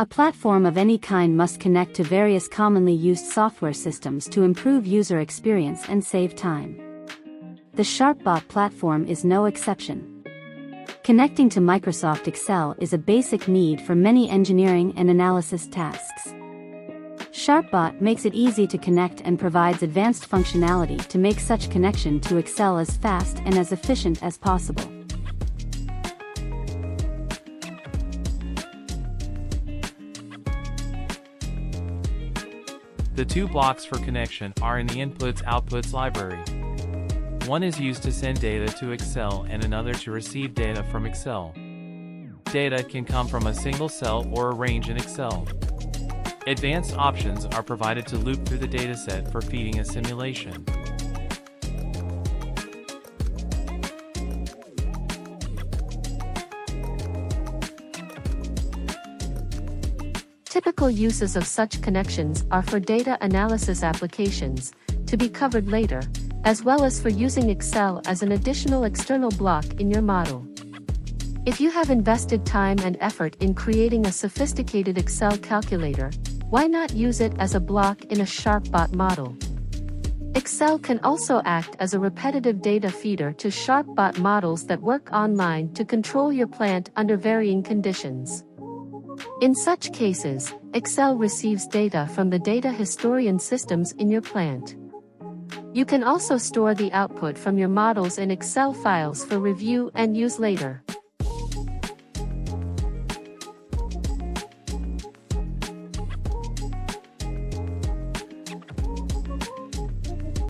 A platform of any kind must connect to various commonly used software systems to improve user experience and save time. The SharpBot platform is no exception. Connecting to Microsoft Excel is a basic need for many engineering and analysis tasks. SharpBot makes it easy to connect and provides advanced functionality to make such connection to Excel as fast and as efficient as possible. The two blocks for connection are in the Inputs-Outputs library. One is used to send data to Excel and another to receive data from Excel. Data can come from a single cell or a range in Excel. Advanced options are provided to loop through the dataset for feeding a simulation. Typical uses of such connections are for data analysis applications, to be covered later, as well as for using Excel as an additional external block in your model. If you have invested time and effort in creating a sophisticated Excel calculator, why not use it as a block in a SharpBot model? Excel can also act as a repetitive data feeder to SharpBot models that work online to control your plant under varying conditions. In such cases, Excel receives data from the data historian systems in your plant. You can also store the output from your models in Excel files for review and use later.